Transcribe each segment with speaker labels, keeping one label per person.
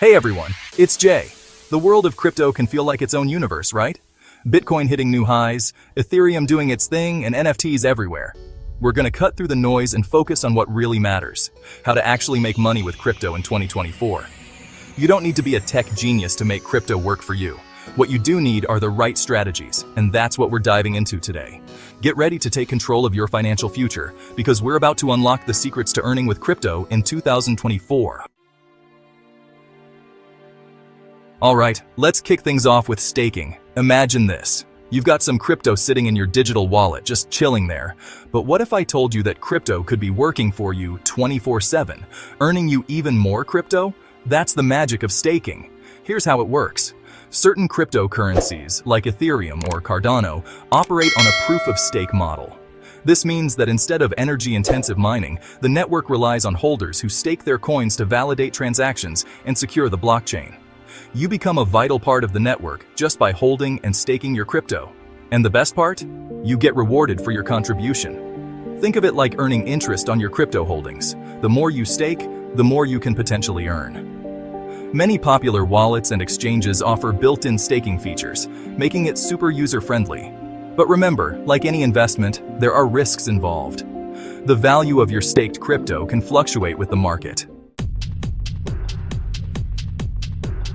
Speaker 1: Hey everyone, it's Jay. The world of crypto can feel like its own universe, right? Bitcoin hitting new highs, Ethereum doing its thing, and NFTs everywhere. We're gonna cut through the noise and focus on what really matters, how to actually make money with crypto in 2024. You don't need to be a tech genius to make crypto work for you. What you do need are the right strategies, and that's what we're diving into today. Get ready to take control of your financial future, because we're about to unlock the secrets to earning with crypto in 2024. Alright, let's kick things off with staking. Imagine this. You've got some crypto sitting in your digital wallet, just chilling there. But what if I told you that crypto could be working for you 24/7, earning you even more crypto? That's the magic of staking. Here's how it works. Certain cryptocurrencies, like Ethereum or Cardano, operate on a proof-of-stake model. This means that instead of energy-intensive mining, the network relies on holders who stake their coins to validate transactions and secure the blockchain. You become a vital part of the network just by holding and staking your crypto. And the best part? You get rewarded for your contribution. Think of it like earning interest on your crypto holdings. The more you stake, the more you can potentially earn. Many popular wallets and exchanges offer built-in staking features, making it super user-friendly. But remember, like any investment, there are risks involved. The value of your staked crypto can fluctuate with the market.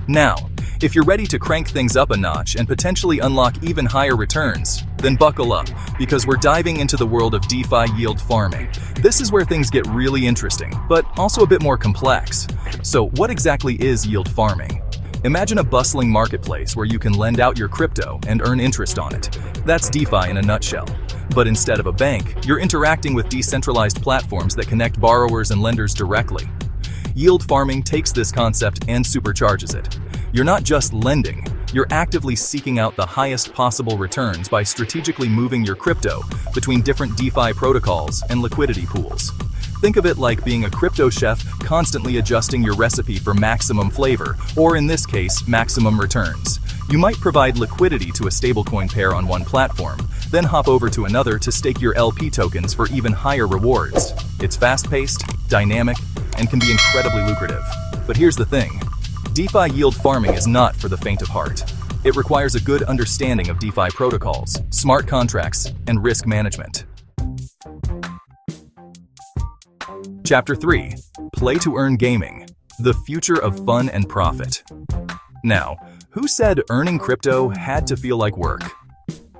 Speaker 1: Now, if you're ready to crank things up a notch and potentially unlock even higher returns, then buckle up, because we're diving into the world of DeFi yield farming. This is where things get really interesting, but also a bit more complex. So what exactly is yield farming? Imagine a bustling marketplace where you can lend out your crypto and earn interest on it. That's DeFi in a nutshell. But instead of a bank, you're interacting with decentralized platforms that connect borrowers and lenders directly. Yield farming takes this concept and supercharges it. You're not just lending, you're actively seeking out the highest possible returns by strategically moving your crypto between different DeFi protocols and liquidity pools. Think of it like being a crypto chef constantly adjusting your recipe for maximum flavor, or in this case, maximum returns. You might provide liquidity to a stablecoin pair on one platform, then hop over to another to stake your LP tokens for even higher rewards. It's fast-paced, dynamic, and can be incredibly lucrative. But here's the thing. DeFi yield farming is not for the faint of heart. It requires a good understanding of DeFi protocols, smart contracts, and risk management. Chapter 3. Play to Earn Gaming. The future of fun and profit. Now, who said earning crypto had to feel like work?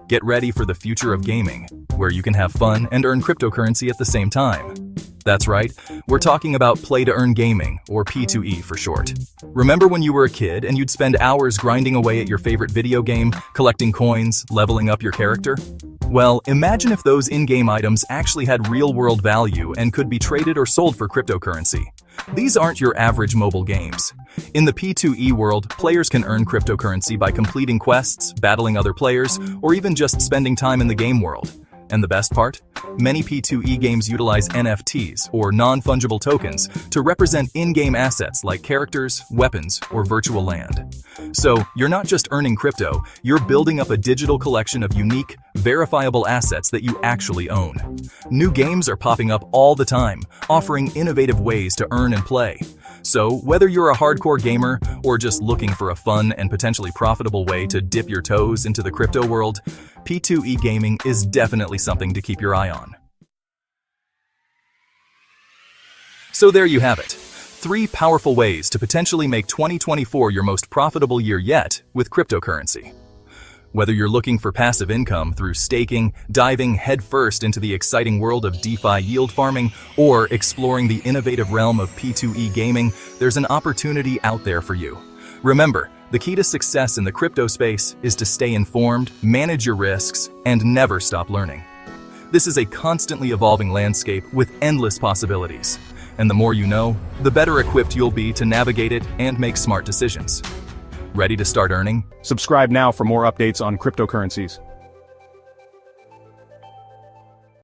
Speaker 1: Get ready for the future of gaming, where you can have fun and earn cryptocurrency at the same time. That's right, we're talking about play-to-earn gaming, or P2E for short. Remember when you were a kid and you'd spend hours grinding away at your favorite video game, collecting coins, leveling up your character? Well, imagine if those in-game items actually had real-world value and could be traded or sold for cryptocurrency. These aren't your average mobile games. In the P2E world, players can earn cryptocurrency by completing quests, battling other players, or even just spending time in the game world. And the best part? Many P2E games utilize NFTs, or non-fungible tokens, to represent in-game assets like characters, weapons, or virtual land. So, you're not just earning crypto, you're building up a digital collection of unique, verifiable assets that you actually own. New games are popping up all the time, offering innovative ways to earn and play. So, whether you're a hardcore gamer or just looking for a fun and potentially profitable way to dip your toes into the crypto world, P2E gaming is definitely something to keep your eye on. So there you have it. 3 powerful ways to potentially make 2024 your most profitable year yet with cryptocurrency. Whether you're looking for passive income through staking, diving headfirst into the exciting world of DeFi yield farming, or exploring the innovative realm of P2E gaming, there's an opportunity out there for you. Remember, the key to success in the crypto space is to stay informed, manage your risks, and never stop learning. This is a constantly evolving landscape with endless possibilities. And the more you know, the better equipped you'll be to navigate it and make smart decisions. Ready to start earning?
Speaker 2: Subscribe now for more updates on cryptocurrencies.